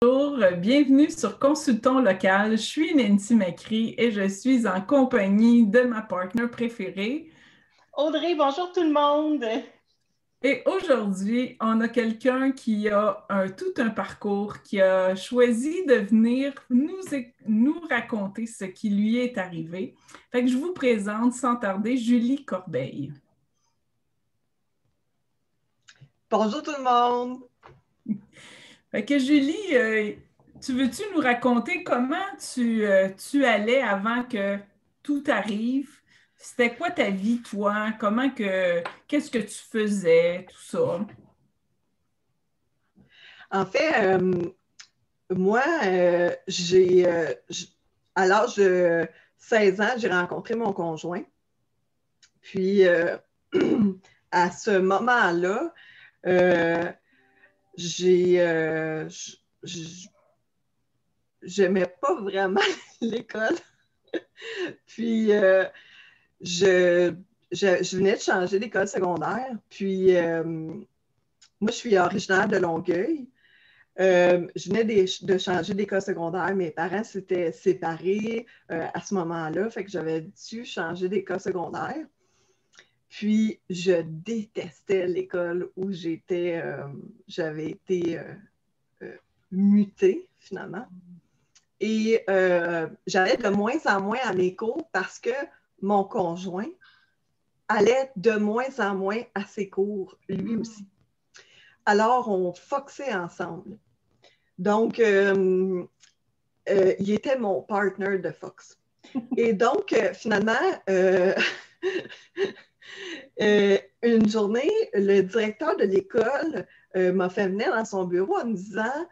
Bonjour, bienvenue sur Consultons local. Je suis Nancy Macri et je suis en compagnie de ma partenaire préférée. Audrey, bonjour tout le monde. Et aujourd'hui, on a quelqu'un qui a tout un parcours, qui a choisi de venir nous raconter ce qui lui est arrivé. Fait que je vous présente sans tarder Julie Corbeil. Bonjour tout le monde! Fait que Julie, tu veux-tu nous raconter comment tu allais avant que tout arrive? C'était quoi ta vie, toi? Qu'est-ce que tu faisais, tout ça? En fait, moi, à l'âge de 16 ans, j'ai rencontré mon conjoint. Puis, à ce moment-là, j'aimais pas vraiment l'école. Puis, je venais de changer d'école secondaire. Puis, moi, je suis originaire de Longueuil. Je venais de changer d'école secondaire. Mes parents s'étaient séparés à ce moment-là, fait que j'avais dû changer d'école secondaire. Puis, je détestais l'école où j'avais été mutée, finalement. Et j'allais de moins en moins à mes cours parce que mon conjoint allait de moins en moins à ses cours, lui aussi. Alors, on foxait ensemble. Donc, il était mon partner de Fox. Et donc, finalement, une journée, le directeur de l'école m'a fait venir dans son bureau en me disant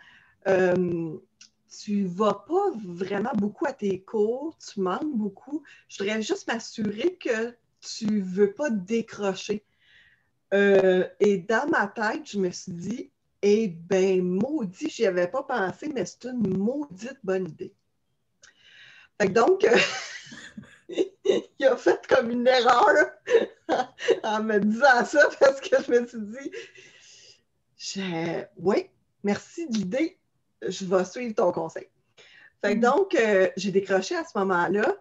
tu ne vas pas vraiment beaucoup à tes cours, tu manques beaucoup. Je voudrais juste m'assurer que tu ne veux pas décrocher. Et dans ma tête, je me suis dit, eh bien, maudit, j'y avais pas pensé, mais c'est une maudite bonne idée. Fait que donc, il a fait comme une erreur en me disant ça parce que je me suis dit, oui, merci de l'idée, je vais suivre ton conseil. Fait que donc, j'ai décroché à ce moment-là.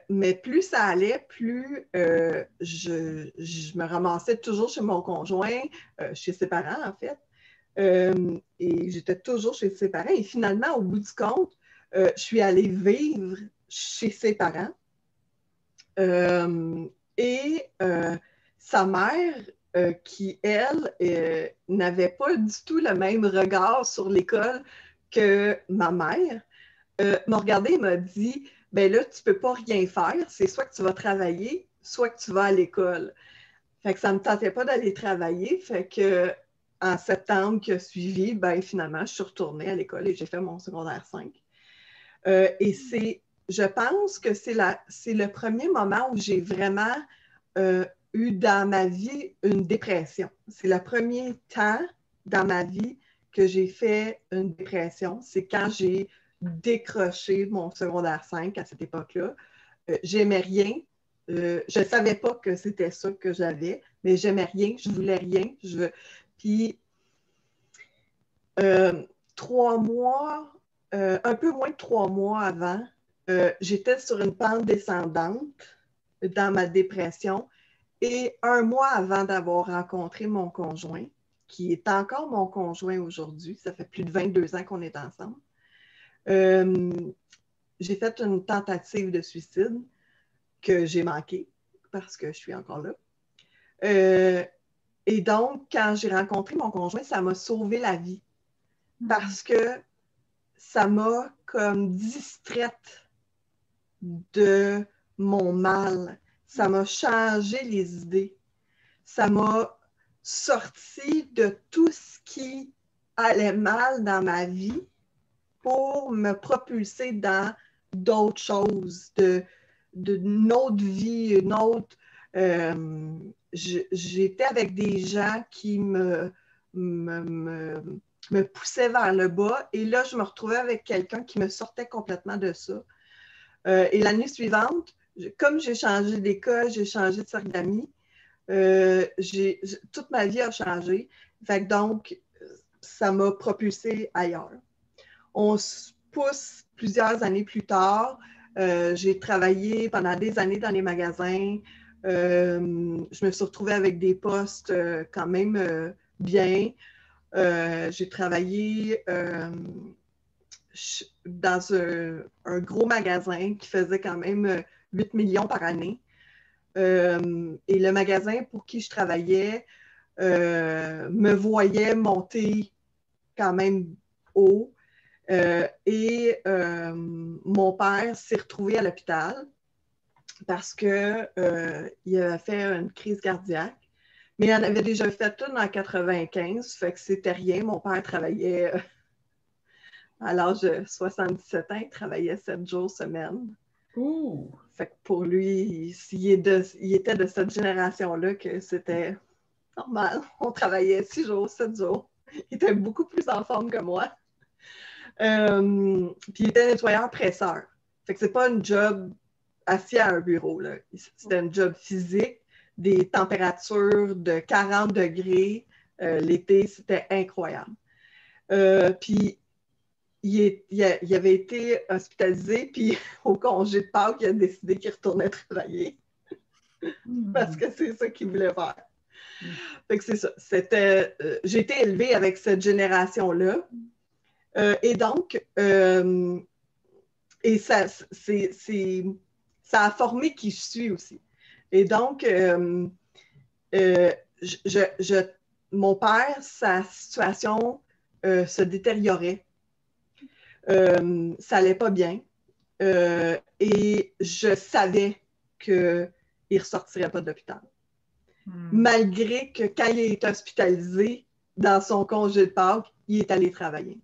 Mais plus ça allait, plus je me ramassais toujours chez mon conjoint, chez ses parents en fait. Et j'étais toujours chez ses parents. Et finalement, au bout du compte, je suis allée vivre chez ses parents. Et sa mère, qui, elle, n'avait pas du tout le même regard sur l'école que ma mère, m'a regardée et m'a dit « Ben là, tu ne peux pas rien faire. C'est soit que tu vas travailler, soit que tu vas à l'école. » Fait que ça ne me tentait pas d'aller travailler. Fait que en septembre qui a suivi, ben finalement, je suis retournée à l'école et j'ai fait mon secondaire 5. Et je pense que c'est le premier moment où j'ai vraiment eu dans ma vie une dépression. C'est le premier temps dans ma vie que j'ai fait une dépression. C'est quand j'ai décroché mon secondaire 5 à cette époque-là. J'aimais rien. Je ne savais pas que c'était ça que j'avais, mais j'aimais rien, je voulais rien. Puis, 3 mois, un peu moins de 3 mois avant, j'étais sur une pente descendante dans ma dépression. Et 1 mois avant d'avoir rencontré mon conjoint, qui est encore mon conjoint aujourd'hui, ça fait plus de 22 ans qu'on est ensemble, j'ai fait une tentative de suicide que j'ai manquée parce que je suis encore là. Et donc, quand j'ai rencontré mon conjoint, ça m'a sauvé la vie parce que ça m'a comme distraite de mon mal. Ça m'a changé les idées. Ça m'a sorti de tout ce qui allait mal dans ma vie pour me propulser dans d'autres choses, d'une autre vie, une autre... j'étais avec des gens qui me poussaient vers le bas et là, je me retrouvais avec quelqu'un qui me sortait complètement de ça. Et l'année suivante, comme j'ai changé d'école, j'ai changé de cercle d'amis, toute ma vie a changé. Fait que donc, ça m'a propulsée ailleurs. On se pousse plusieurs années plus tard. J'ai travaillé pendant des années dans les magasins. Je me suis retrouvée avec des postes quand même bien. J'ai travaillé dans un gros magasin qui faisait quand même 8 millions par année. Et le magasin pour qui je travaillais me voyait monter quand même haut. Mon père s'est retrouvé à l'hôpital parce qu'il avait fait une crise cardiaque. Mais il en avait déjà fait une en 95, fait que c'était rien. Mon père travaillait à l'âge de 77 ans, il travaillait 7 jours semaine. Ouh! Fait que pour lui, il était de cette génération-là que c'était normal. On travaillait 6 jours, 7 jours. Il était beaucoup plus en forme que moi. Puis il était nettoyeur-presseur. Fait que c'est pas un job assis à un bureau, là. C'était un job physique, des températures de 40 degrés. L'été, c'était incroyable. Puis il avait été hospitalisé, puis au congé de Pâques, il a décidé qu'il retournait travailler. Parce que c'est ça qu'il voulait faire. Fait que c'est ça. J'ai été élevée avec cette génération-là. Et donc, ça a formé qui je suis aussi. Et donc, mon père, sa situation se détériorait. Ça n'allait pas bien. Et je savais qu'il ne ressortirait pas de l'hôpital. Malgré que quand il est hospitalisé, dans son congé de Pâques, il est allé travailler.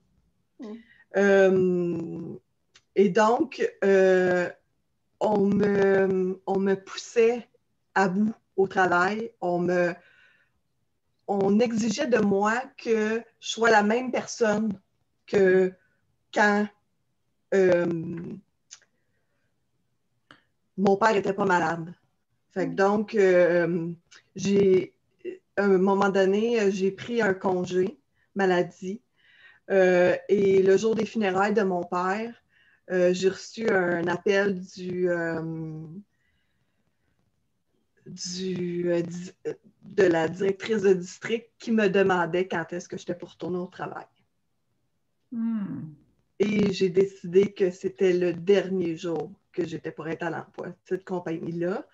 Et donc, on me poussait à bout au travail. On exigeait de moi que je sois la même personne que quand mon père n'était pas malade. Fait que donc, à un moment donné, j'ai pris un congé maladie. Et le jour des funérailles de mon père, j'ai reçu un appel de la directrice de district qui me demandait quand est-ce que j'étais pour retourner au travail. Et j'ai décidé que c'était le dernier jour que j'étais pour être à l'emploi de cette compagnie-là,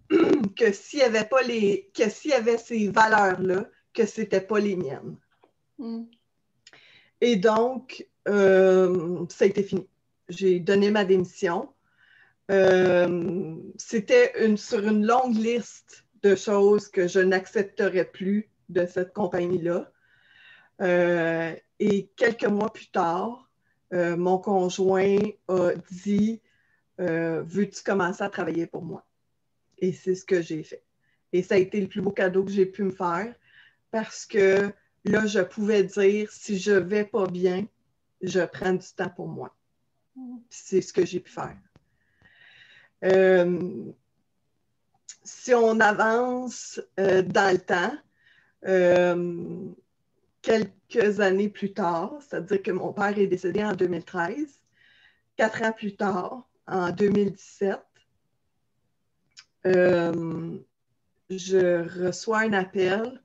que s'il y avait ces valeurs-là, que c'était pas les miennes. Et donc, ça a été fini. J'ai donné ma démission. C'était sur une longue liste de choses que je n'accepterais plus de cette compagnie-là. Et quelques mois plus tard, mon conjoint a dit « Veux-tu commencer à travailler pour moi? » Et c'est ce que j'ai fait. Et ça a été le plus beau cadeau que j'ai pu me faire parce que là, je pouvais dire, si je ne vais pas bien, je prends du temps pour moi. C'est ce que j'ai pu faire. Si on avance dans le temps, quelques années plus tard, c'est-à-dire que mon père est décédé en 2013, 4 ans plus tard, en 2017, je reçois un appel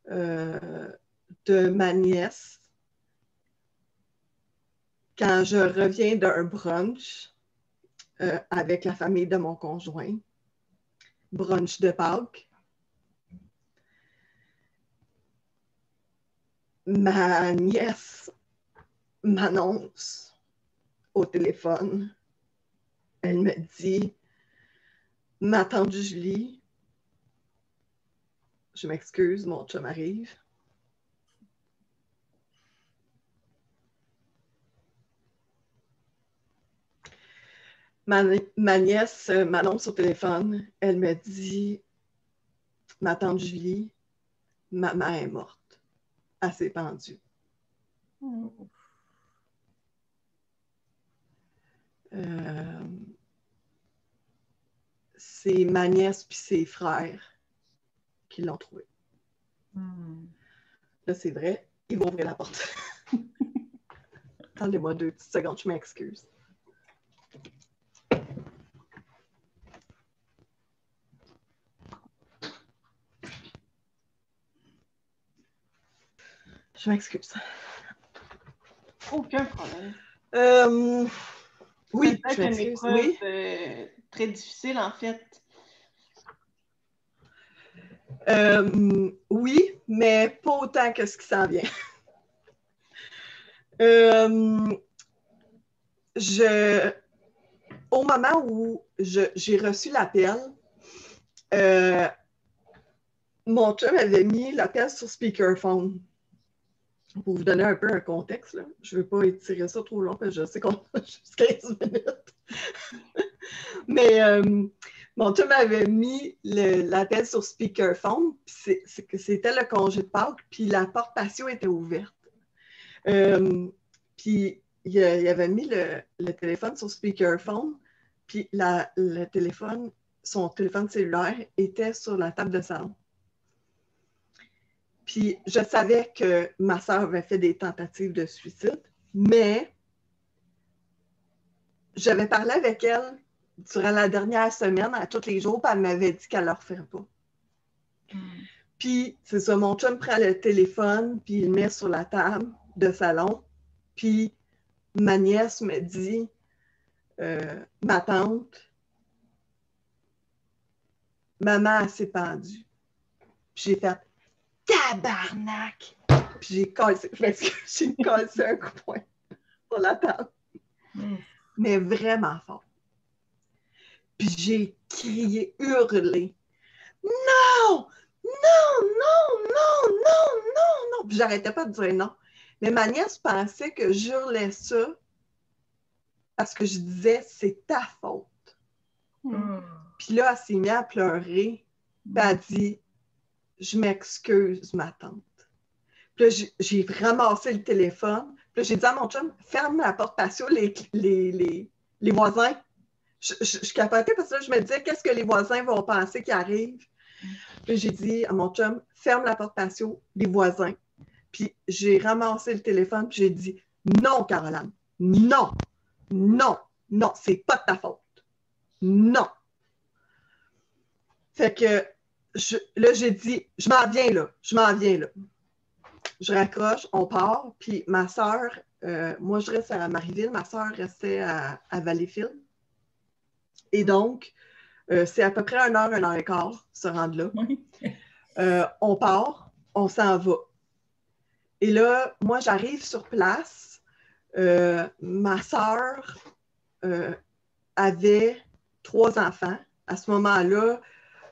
de ma nièce quand je reviens d'un brunch avec la famille de mon conjoint, brunch de Pâques. Ma nièce m'annonce au téléphone, elle me dit « Ma tante Julie, je m'excuse, mon chum arrive. » Ma nièce m'annonce au téléphone, elle me dit « Ma tante Julie, ma mère est morte. Elle s'est pendue. » C'est ma nièce puis ses frères qui l'ont trouvée. Là, c'est vrai, ils vont ouvrir la porte. Attendez-moi 2 petites secondes, je m'excuse. Je m'excuse. Aucun problème. Oui, c'est je une m'excuse. épreuve Oui. très difficile, en fait. Oui, mais pas autant que ce qui s'en vient. Au moment où j'ai reçu l'appel, mon chum avait mis l'appel sur speakerphone. Pour vous donner un peu un contexte, là. Je ne veux pas étirer ça trop long, parce que je sais qu'on a juste 15 minutes. Mais mon chum avait mis l'appel sur speakerphone, puis c'était le congé de Pâques, puis la porte patio était ouverte. Puis il avait mis le téléphone sur speakerphone, puis son téléphone cellulaire était sur la table de salon. Puis je savais que ma sœur avait fait des tentatives de suicide, mais j'avais parlé avec elle durant la dernière semaine, à tous les jours, puis elle m'avait dit qu'elle ne le referait pas. Puis c'est ça, mon chum prend le téléphone, puis il le met sur la table de salon, puis ma nièce me dit, ma tante, maman s'est pendue. Puis j'ai fait tabarnak! Puis j'ai cassé un coup de poing sur la table. Mais vraiment fort. Puis j'ai crié, hurlé. Non! Non, non, non, non, non, non! Puis j'arrêtais pas de dire non. Mais ma nièce pensait que j'hurlais ça parce que je disais c'est ta faute. Puis là, elle s'est mise à pleurer. Puis elle a dit je m'excuse, ma tante. Puis là, j'ai ramassé le téléphone. Puis là, j'ai dit à mon chum, ferme la porte patio, les voisins. Je capotais parce que là, je me disais, qu'est-ce que les voisins vont penser qui arrive? Puis j'ai dit à mon chum, ferme la porte patio, les voisins. Puis j'ai ramassé le téléphone, puis j'ai dit, non, Caroline, non, non, non, c'est pas de ta faute. Non. Fait que là, j'ai dit, je m'en viens là. Je raccroche, on part, puis ma sœur, moi je reste à Marieville, ma sœur restait à Valleyfield. Et donc, c'est à peu près 1 heure et quart, se rendre là. Oui. On part, on s'en va. Et là, moi, j'arrive sur place. Ma sœur avait 3 enfants. À ce moment-là,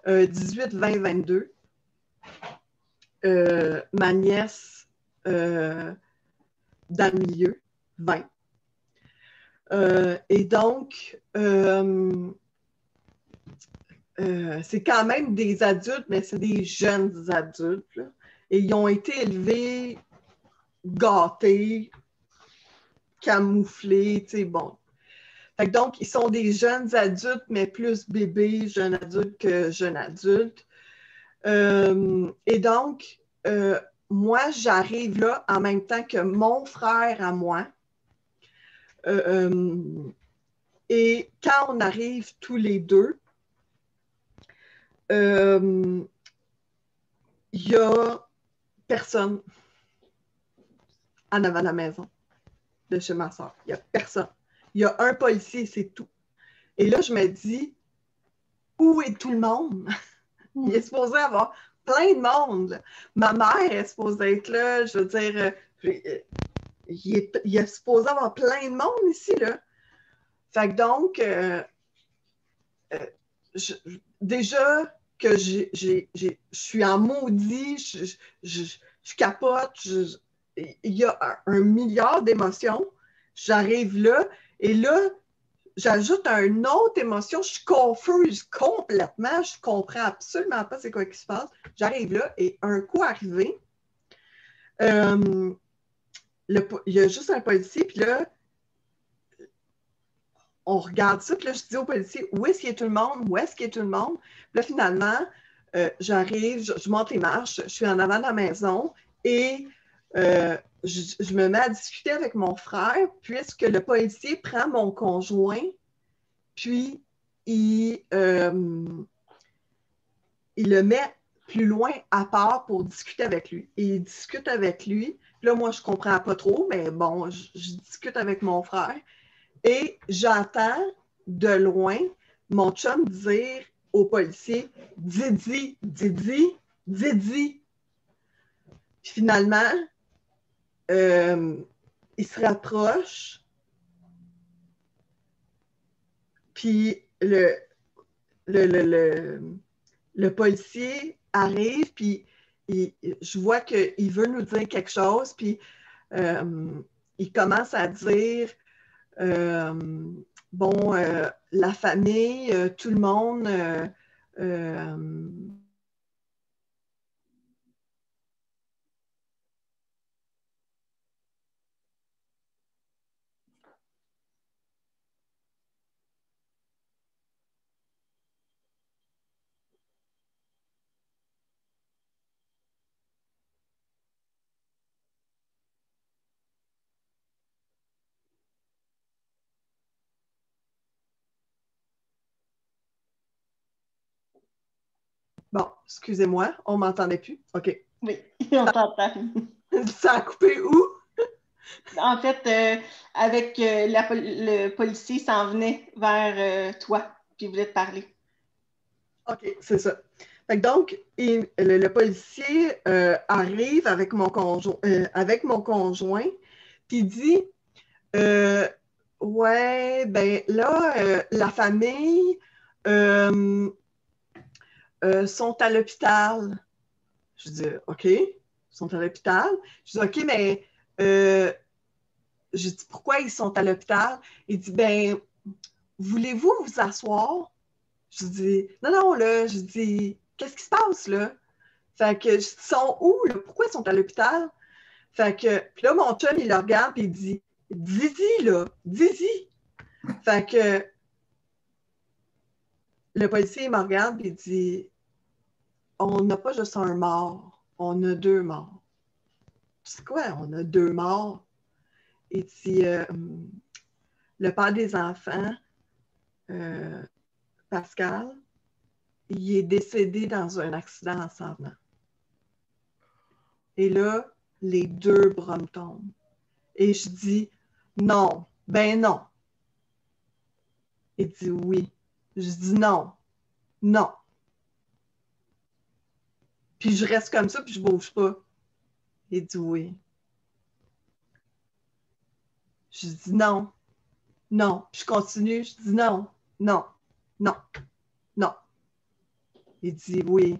18, 20, 22. Ma nièce, dans le milieu, 20. Et donc, c'est quand même des adultes, mais c'est des jeunes adultes. Là. Et ils ont été élevés, gâtés, camouflés, tu sais, bon. Fait que donc, ils sont des jeunes adultes, mais plus bébés, jeunes adultes que jeunes adultes. Et donc, moi, j'arrive là en même temps que mon frère à moi. Et quand on arrive tous les deux, il n'y a personne en avant de la maison de chez ma soeur. Il n'y a personne. Il y a un policier, c'est tout. Et là, je me dis, où est tout le monde? Il est supposé y avoir plein de monde. Là. Ma mère est supposée être là. Je veux dire, il est supposé y avoir plein de monde ici. Là. Fait que donc, déjà que je suis en maudit, je capote, il y a un milliard d'émotions. J'arrive là, et là, j'ajoute une autre émotion. Je suis confuse complètement. Je comprends absolument pas c'est quoi qui se passe. J'arrive là, et un coup arrivé, il y a juste un policier, puis là, on regarde ça, puis là, je dis au policier, où est-ce qu'il y a tout le monde? Où est-ce qu'il y a tout le monde? Puis là, finalement, j'arrive, je monte les marches, je suis en avant de la maison et je me mets à discuter avec mon frère puisque le policier prend mon conjoint, puis il le met plus loin à part pour discuter avec lui. Et il discute avec lui. Puis là, moi, je comprends pas trop, mais bon, je discute avec mon frère. Et j'entends de loin mon chum dire au policier « Didi, Didi, Didi ». Puis finalement, il se rapproche, puis le policier arrive, puis je vois qu'il veut nous dire quelque chose, puis il commence à dire bon, la famille, tout le monde, bon, excusez-moi, on m'entendait plus. OK. Oui, on t'entend. Ça a coupé où? En fait, avec le policier s'en venait vers toi, puis il voulait te parler. OK, c'est ça. Fait que donc, le policier arrive avec mon conjoint, puis il dit ouais, ben là, la famille sont à l'hôpital. Je dis OK, ils sont à l'hôpital. Je dis OK, mais je dis pourquoi ils sont à l'hôpital? Il dit ben, voulez-vous vous asseoir? Je dis non, non, là, je dis qu'est-ce qui se passe là? Fait que, ils sont où, là? Pourquoi ils sont à l'hôpital? Fait que, puis là, mon chum, il le regarde et il dit, dis-y, là, dis-y. Fait que, le policier, il me regarde et il dit, on n'a pas juste un mort, on a deux morts. C'est quoi, on a deux morts? Il dit, le père des enfants, Pascal, il est décédé dans un accident en s'en venant. Et là, les deux bras me tombent. Et je dis, non, ben non. Il dit oui. Je dis non, non. Puis je reste comme ça, puis je bouge pas. Il dit oui. Je dis non, non. Puis je continue, je dis non, non, non, non. Il dit oui.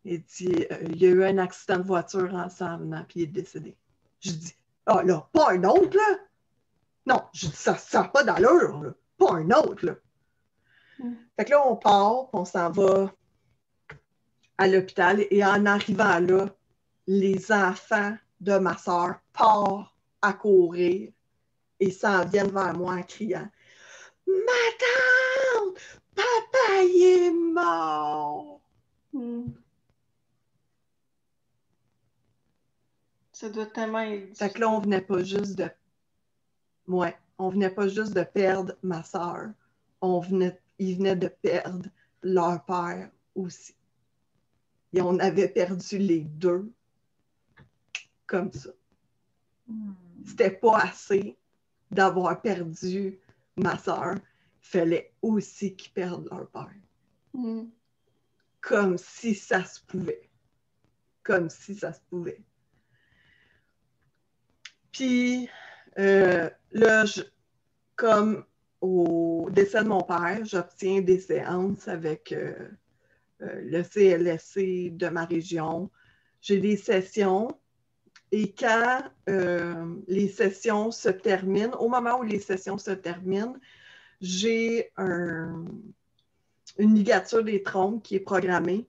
Il dit, il y a eu un accident de voiture ensemble, puis il est décédé. Je dis, ah là, pas un autre, là? Non, je dis, ça n'a pas d'allure, là. Pas un autre, là. Fait que là, on part, on s'en va à l'hôpital, et en arrivant là, les enfants de ma soeur partent à courir et s'en viennent vers moi en criant « Ma tante! Papa, il est mort! Ça doit tellement être... » Fait que là, on venait pas juste de... Ouais, on venait pas juste de perdre ma soeur. Ils venaient de perdre leur père aussi. Et on avait perdu les deux comme ça. C'était pas assez d'avoir perdu ma soeur. Il fallait aussi qu'ils perdent leur père. Comme si ça se pouvait. Comme si ça se pouvait. Puis là, comme au décès de mon père, j'obtiens des séances avec le CLSC de ma région. J'ai des sessions et quand les sessions se terminent, au moment où les sessions se terminent, j'ai une ligature des trompes qui est programmée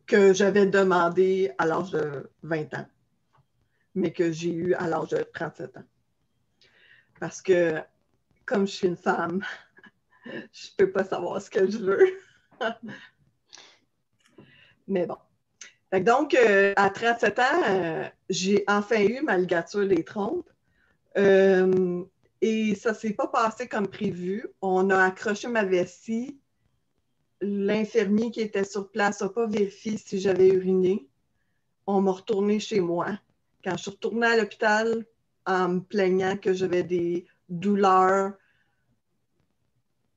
que j'avais demandé à l'âge de 20 ans, mais que j'ai eu à l'âge de 37 ans. Parce que, comme je suis une femme, je ne peux pas savoir ce que je veux. Mais bon. Fait que donc, à 37 ans, j'ai enfin eu ma ligature des trompes. Et ça ne s'est pas passé comme prévu. On a accroché ma vessie. L'infirmier qui était sur place n'a pas vérifié si j'avais uriné. On m'a retourné chez moi. Quand je suis retournée à l'hôpital en me plaignant que j'avais des douleurs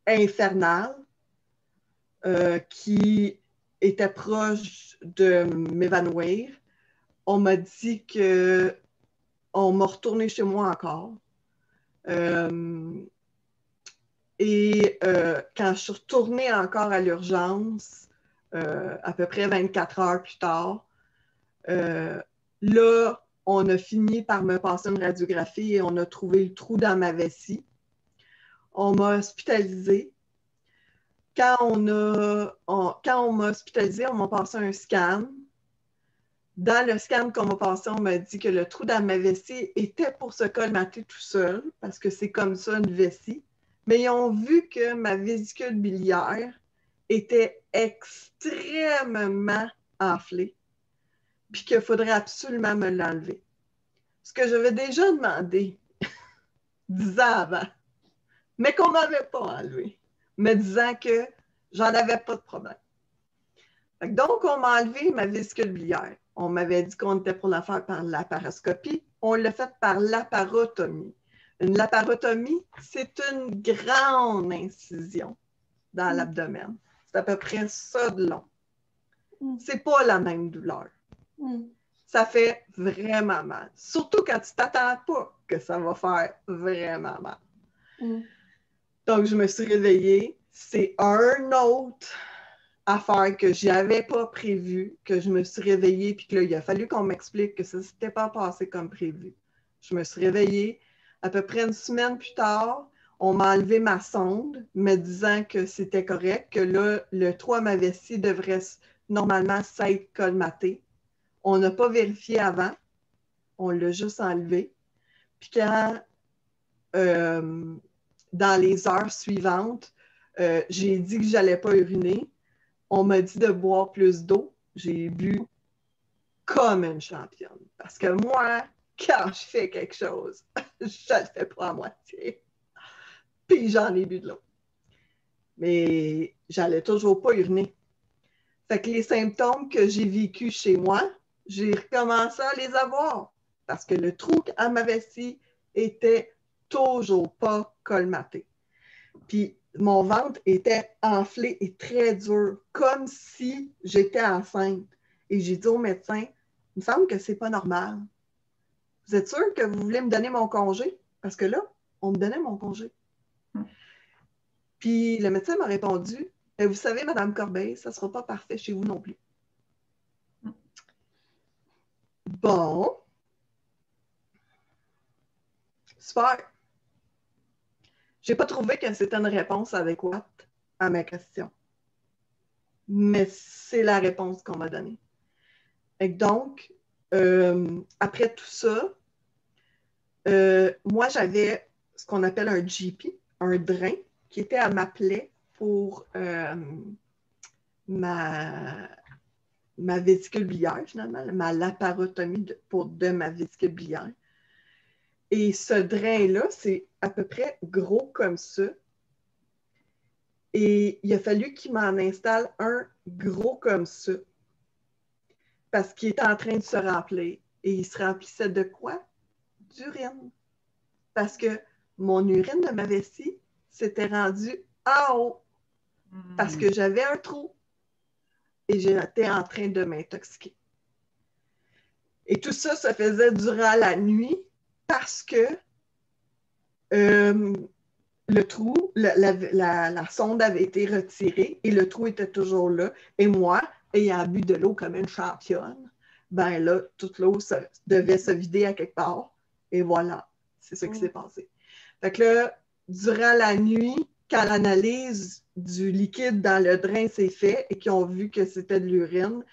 infernales qui étaient proches de m'évanouir, on m'a dit que on m'a retourné chez moi encore. Quand je suis retournée encore à l'urgence, à peu près 24 heures plus tard, là, on a fini par me passer une radiographie et on a trouvé le trou dans ma vessie. On m'a hospitalisée. Quand on m'a hospitalisée, on m'a passé un scan. Dans le scan qu'on m'a passé, on m'a dit que le trou dans ma vessie était pour se colmater tout seul, parce que c'est comme ça une vessie. Mais ils ont vu que ma vésicule biliaire était extrêmement enflée, puis qu'il faudrait absolument me l'enlever. Ce que j'avais déjà demandé 10 ans avant, mais qu'on ne m'avait pas enlevé, me disant que j'en avais pas de problème. Donc, on m'a enlevé ma vésicule biliaire. On m'avait dit qu'on était pour la faire par laparoscopie. On l'a fait par laparotomie. Une laparotomie, c'est une grande incision dans l'abdomen. C'est à peu près ça de long. C'est pas la même douleur. Ça fait vraiment mal. Surtout quand tu ne t'attends pas que ça va faire vraiment mal. Donc, je me suis réveillée. C'est un autre affaire que je n'avais pas prévu, que je me suis réveillée, puis que là, il a fallu qu'on m'explique que ça ne s'était pas passé comme prévu. Je me suis réveillée. À peu près une semaine plus tard, on m'a enlevé ma sonde, me disant que c'était correct, que là, le trou à ma vessie devrait normalement s'être colmaté. On n'a pas vérifié avant. On l'a juste enlevé. Puis quand, dans les heures suivantes, j'ai dit que je n'allais pas uriner, on m'a dit de boire plus d'eau. J'ai bu comme une championne. Parce que moi, quand je fais quelque chose, je ne le fais pas à moitié. Puis j'en ai bu de l'eau. Mais j'allais toujours pas uriner. Fait que les symptômes que j'ai vécus chez moi, j'ai recommencé à les avoir. Parce que le trou à ma vessie était toujours pas colmaté. Puis mon ventre était enflé et très dur, comme si j'étais enceinte. Et j'ai dit au médecin, il me semble que c'est pas normal. Vous êtes sûr que vous voulez me donner mon congé? Parce que là, on me donnait mon congé. Puis le médecin m'a répondu, vous savez, Madame Corbeil, ça ne sera pas parfait chez vous non plus. Bon. Super. Je n'ai pas trouvé que c'était une réponse adéquate à ma question. Mais c'est la réponse qu'on m'a donnée. Et donc, après tout ça, moi, j'avais ce qu'on appelle un GP, un drain, qui était à ma plaie pour ma vésicule biliaire, finalement, ma laparotomie de ma vésicule biliaire. Et ce drain-là, c'est à peu près gros comme ça. Et il a fallu qu'il m'en installe un gros comme ça. Parce qu'il était en train de se remplir. Et il se remplissait de quoi? D'urine. Parce que mon urine de ma vessie s'était rendue en haut. Parce que j'avais un trou. Et j'étais en train de m'intoxiquer. Et tout ça se faisait durant la nuit parce que le trou, la sonde avait été retirée et le trou était toujours là. Et moi, ayant bu de l'eau comme une championne, ben là, toute l'eau devait se vider à quelque part. Et voilà, c'est ce qui s'est passé. Fait que là, durant la nuit, quand l'analyse du liquide dans le drain s'est faite et qu'ils ont vu que c'était de l'urine,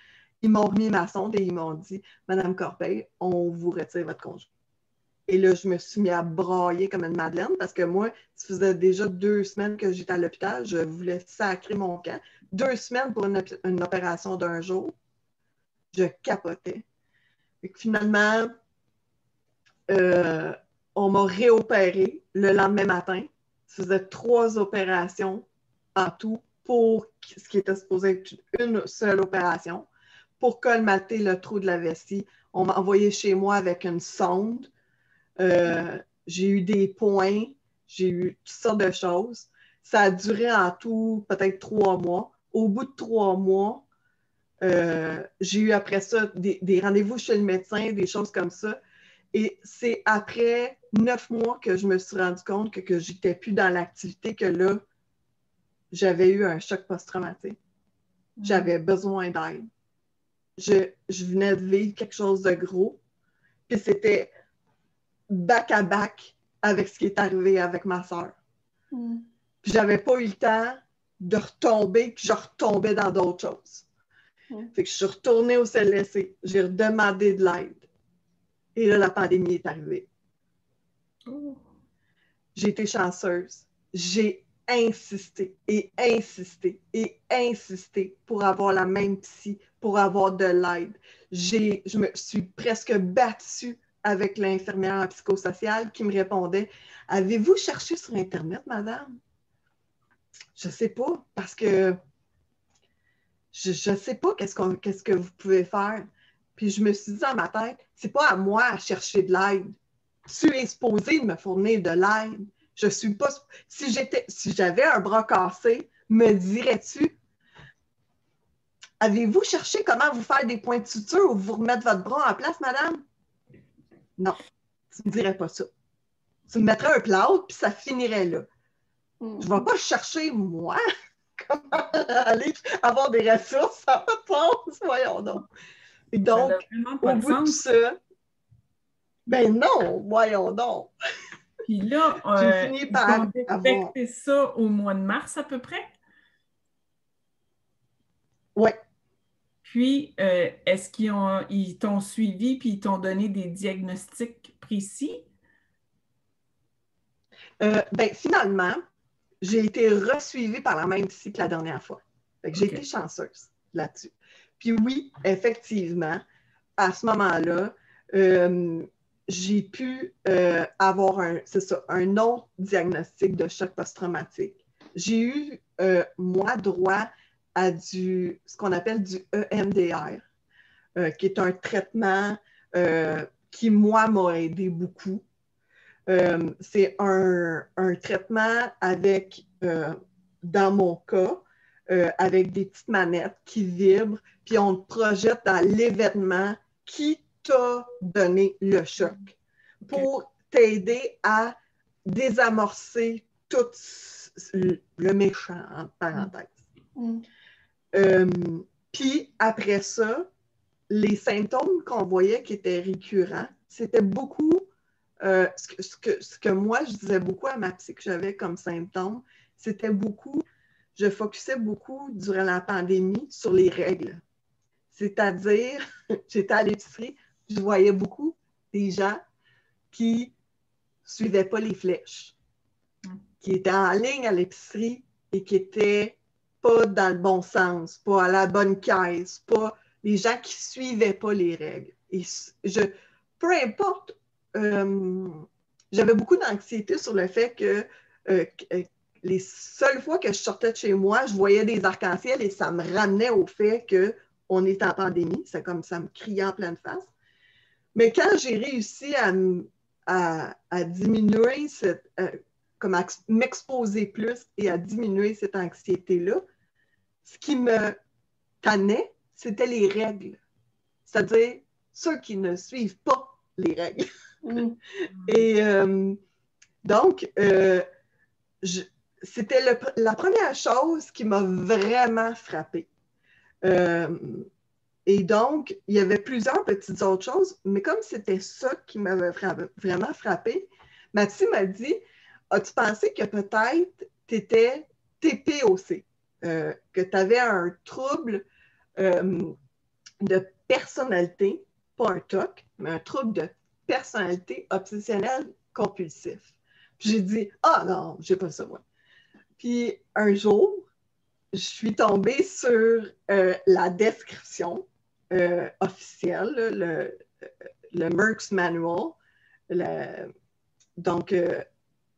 ils m'ont remis ma sonde et ils m'ont dit « Madame Corbeil, on vous retire votre congé. » Et là, je me suis mis à brailler comme une madeleine parce que moi, ça faisait déjà 2 semaines que j'étais à l'hôpital. Je voulais sacrer mon camp. 2 semaines pour une opération d'1 jour. Je capotais. Et finalement, on m'a réopéré le lendemain matin. Ça faisait 3 opérations en tout pour ce qui était supposé être une seule opération. Pour colmater le trou de la vessie, on m'a envoyé chez moi avec une sonde. J'ai eu des points, j'ai eu toutes sortes de choses. Ça a duré en tout peut-être 3 mois. Au bout de 3 mois, j'ai eu après ça des rendez-vous chez le médecin, des choses comme ça. Et c'est après 9 mois que je me suis rendu compte que je n'étais plus dans l'activité, que là, j'avais eu un choc post-traumatique. J'avais besoin d'aide. Je venais de vivre quelque chose de gros. Puis c'était back à back avec ce qui est arrivé avec ma soeur. Puis j'avais pas eu le temps de retomber, puis je retombais dans d'autres choses. Fait que je suis retournée au CLSC, j'ai redemandé de l'aide. Et là, la pandémie est arrivée. J'ai été chanceuse. J'ai insisté et insisté et insisté pour avoir la même psy, pour avoir de l'aide. Je me suis presque battue avec l'infirmière en psychosocial qui me répondait « Avez-vous cherché sur Internet, madame? » Je ne sais pas, parce que je ne sais pas qu'est-ce que vous pouvez faire. Puis je me suis dit dans ma tête, c'est pas à moi à chercher de l'aide. Tu es supposé de me fournir de l'aide. Je suis pas. Si j'avais un bras cassé, me dirais-tu, avez-vous cherché comment vous faire des points de suture ou vous remettre votre bras en place, madame? Non, tu ne me dirais pas ça. Tu me mettrais un plâtre, puis ça finirait là. Je ne vais pas chercher, moi, comment aller avoir des ressources. Ça n'a pas de sens, voyons donc. Et donc, au bout de tout ça, ben non, voyons donc. Puis là, j'ai fini par ils ont détecté ça au mois de mars à peu près? Oui. Puis, est-ce qu'ils t'ont suivi puis ils t'ont donné des diagnostics précis? Ben, finalement, j'ai été resuivie par la même psy que la dernière fois. Fait que j'ai été chanceuse là-dessus. Puis oui, effectivement, à ce moment-là, j'ai pu avoir un autre diagnostic de choc post-traumatique. J'ai eu, moi, droit à ce qu'on appelle du EMDR, qui est un traitement qui, moi, m'a aidé beaucoup. C'est un traitement avec, dans mon cas, avec des petites manettes qui vibrent, puis on te projette dans l'événement qui t'a donné le choc pour t'aider à désamorcer tout le méchant, entre parenthèses. Puis après ça, les symptômes qu'on voyait qui étaient récurrents, c'était beaucoup ce que moi, je disais beaucoup à ma psy que j'avais comme symptômes, c'était beaucoup, je focusais beaucoup durant la pandémie sur les règles. C'est-à-dire, j'étais à l'épicerie, je voyais beaucoup des gens qui ne suivaient pas les flèches, qui étaient en ligne à l'épicerie et qui n'étaient pas dans le bon sens, pas à la bonne caisse, pas les gens qui ne suivaient pas les règles. Et peu importe, j'avais beaucoup d'anxiété sur le fait que les seules fois que je sortais de chez moi, je voyais des arcs-en-ciel et ça me ramenait au fait qu'on est en pandémie. C'est comme ça me criait en pleine face. Mais quand j'ai réussi à diminuer comme à m'exposer plus et à diminuer cette anxiété-là, ce qui me tannait, c'était les règles. C'est-à-dire ceux qui ne suivent pas les règles. Et donc, c'était la première chose qui m'a vraiment frappée. Et donc, il y avait plusieurs petites autres choses, mais comme c'était ça qui m'avait vraiment frappée, ma psy m'a dit, as-tu pensé que peut-être tu étais TPOC, que tu avais un trouble de personnalité, pas un TOC, mais un trouble de personnalité obsessionnelle compulsif. Puis j'ai dit, ah non, j'ai pas ça, moi. Puis un jour, je suis tombée sur la description officiel, là, le Merck's Manual, donc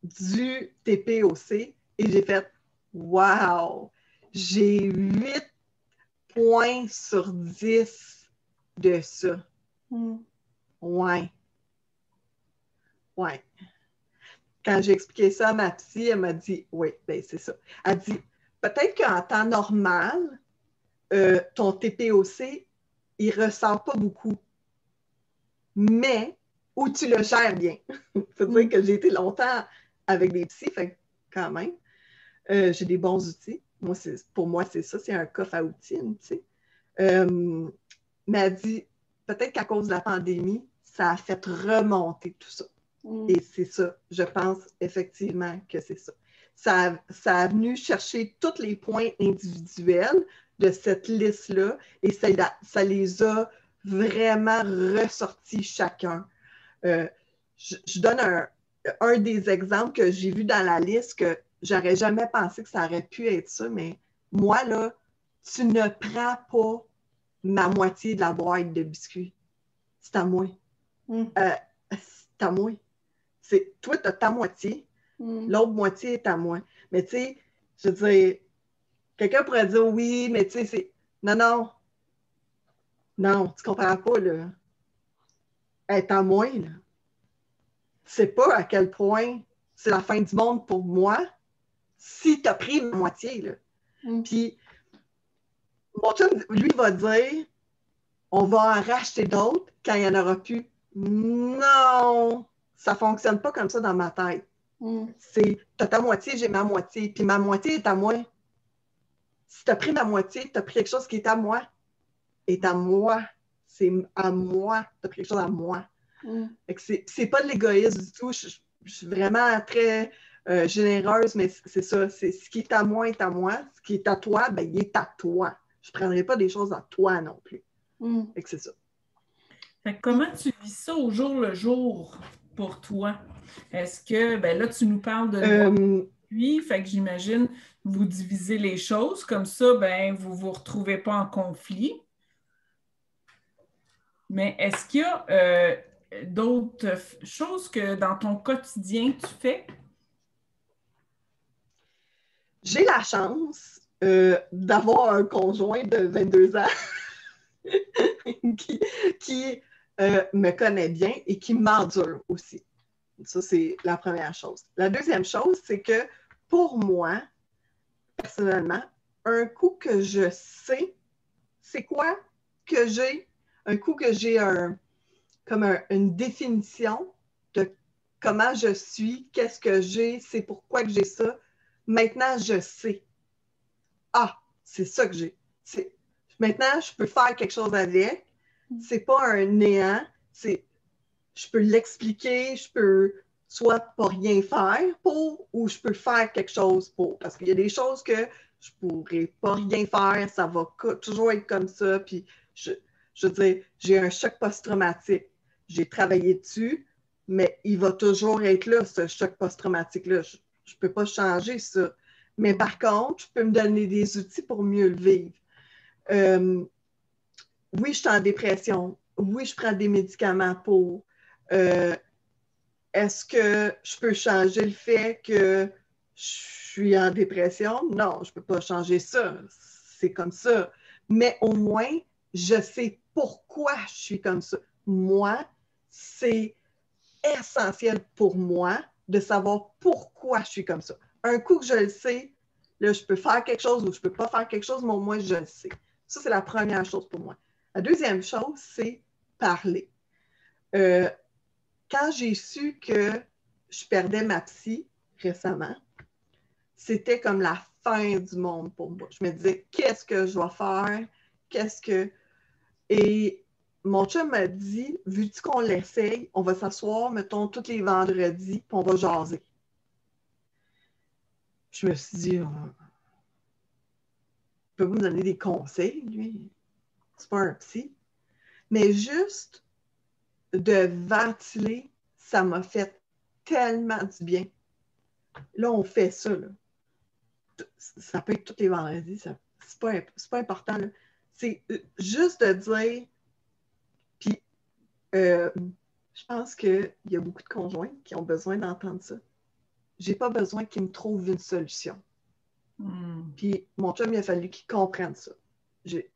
du TPOC, et j'ai fait « Wow! J'ai 8 points sur 10 de ça. » Ouais. Ouais. Quand j'ai expliqué ça à ma psy, elle m'a dit « Oui, ben c'est ça. » Elle dit « Peut-être qu'en temps normal, ton TPOC, il ne ressort pas beaucoup, mais où tu le gères bien. » Il faut dire que j'ai été longtemps avec des psys, fait quand même, j'ai des bons outils. Pour moi, c'est ça, c'est un coffre à outils, tu sais. Mais elle dit, peut-être qu'à cause de la pandémie, ça a fait remonter tout ça. Et c'est ça, je pense effectivement que c'est ça. Ça a venu chercher tous les points individuels de cette liste-là et ça les a vraiment ressortis chacun. Je donne un des exemples que j'ai vu dans la liste que j'aurais jamais pensé que ça aurait pu être ça, mais moi, là, tu ne prends pas ma moitié de la boîte de biscuits. C'est à moi. C'est à moi. Toi, tu as ta moitié, l'autre moitié est à moi. Mais tu sais, je veux dire, quelqu'un pourrait dire oui, mais tu sais, c'est. Non, non. Non, tu comprends pas, là. Elle est à moi, là. Tu sais pas à quel point c'est la fin du monde pour moi si tu as pris ma moitié, là. Puis, mon chum, lui, va dire on va en racheter d'autres quand il n'y en aura plus. Non, ça ne fonctionne pas comme ça dans ma tête. C'est, tu as ta moitié, j'ai ma moitié, puis ma moitié est à moi. Si tu as pris ma moitié, tu as pris quelque chose qui est à moi. Est à moi. C'est à moi. Tu as pris quelque chose à moi. C'est pas de l'égoïsme du tout. Je suis vraiment très généreuse, mais c'est ça. C'est ce qui est à moi est à moi. Ce qui est à toi, ben, il est à toi. Je ne prendrai pas des choses à toi non plus. Fait que c'est ça. Fait que comment tu vis ça au jour le jour pour toi? Est-ce que, ben là, tu nous parles de lui, fait que j'imagine vous divisez les choses, comme ça, ben, vous ne vous retrouvez pas en conflit. Mais est-ce qu'il y a d'autres choses que dans ton quotidien tu fais? J'ai la chance d'avoir un conjoint de 22 ans qui me connaît bien et qui m'endure aussi. Ça, c'est la première chose. La deuxième chose, c'est que pour moi, personnellement, un coup que je sais, c'est quoi que j'ai, un coup que j'ai une définition de comment je suis, qu'est-ce que j'ai, c'est pourquoi que j'ai ça. Maintenant, je sais. Ah, c'est ça que j'ai. Maintenant, je peux faire quelque chose avec. C'est pas un néant. Je peux l'expliquer, je peux soit pas rien faire pour, ou je peux faire quelque chose pour. Parce qu'il y a des choses que je pourrais pas rien faire, ça va toujours être comme ça. Puis, je veux dire, j'ai un choc post-traumatique. J'ai travaillé dessus, mais il va toujours être là, ce choc post-traumatique-là. Je peux pas changer ça. Mais par contre, je peux me donner des outils pour mieux le vivre. Oui, je suis en dépression. Oui, je prends des médicaments pour. Est-ce que je peux changer le fait que je suis en dépression? Non, je ne peux pas changer ça. C'est comme ça. Mais au moins, je sais pourquoi je suis comme ça. Moi, c'est essentiel pour moi de savoir pourquoi je suis comme ça. Un coup que je le sais, là, je peux faire quelque chose ou je ne peux pas faire quelque chose, mais au moins, je le sais. Ça, c'est la première chose pour moi. La deuxième chose, c'est parler. Quand j'ai su que je perdais ma psy récemment, c'était comme la fin du monde pour moi. Je me disais, qu'est-ce que je vais faire? Et mon chum m'a dit, vu-tu qu'on l'essaye, on va s'asseoir, mettons, tous les vendredis, puis on va jaser. Je me suis dit, peut vous me donner des conseils, lui? C'est pas un psy. Mais juste de ventiler, ça m'a fait tellement du bien. Là, on fait ça, là. Ça peut être tous les vendredis, c'est pas important, là. c'est juste de dire, puis je pense qu'il y a beaucoup de conjoints qui ont besoin d'entendre ça. J'ai pas besoin qu'ils me trouvent une solution. Puis mon chum, il a fallu qu'il comprenne ça. J'ai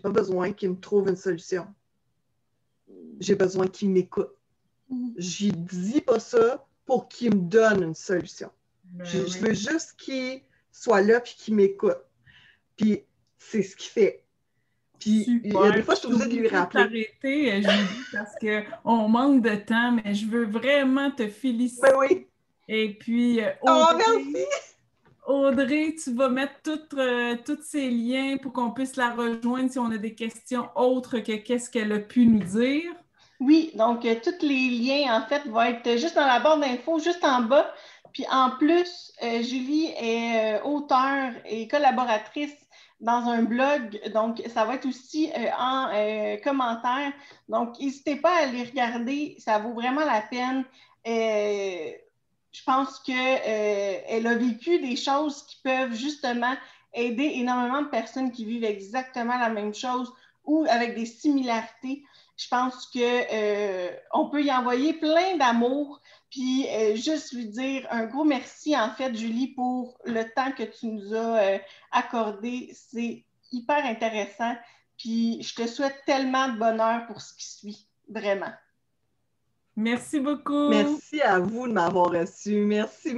pas besoin qu'il me trouve une solution. J'ai besoin qu'il m'écoute. Je dis pas ça pour qu'il me donne une solution. Je veux juste qu'il soit là puis qu'il m'écoute. Puis c'est ce qu'il fait. Puis il y a des fois, je suis obligée de lui rappeler. T'arrêter, Julie, parce qu'on manque de temps, mais je veux vraiment te féliciter. Ben oui. Et puis, merci! Audrey, tu vas mettre tous ces liens pour qu'on puisse la rejoindre si on a des questions autres que qu'est-ce qu'elle a pu nous dire. Oui, donc tous les liens, en fait, vont être juste dans la barre d'infos, juste en bas. Puis en plus, Julie est auteure et collaboratrice dans un blog, donc ça va être aussi en commentaire. Donc, n'hésitez pas à les regarder, ça vaut vraiment la peine. Je pense qu'elle a vécu des choses qui peuvent justement aider énormément de personnes qui vivent exactement la même chose ou avec des similarités. Je pense qu'on peut y envoyer plein d'amour, puis juste lui dire un gros merci, en fait, Julie, pour le temps que tu nous as accordé. C'est hyper intéressant, puis je te souhaite tellement de bonheur pour ce qui suit, vraiment. Merci beaucoup. Merci à vous de m'avoir reçu. Merci.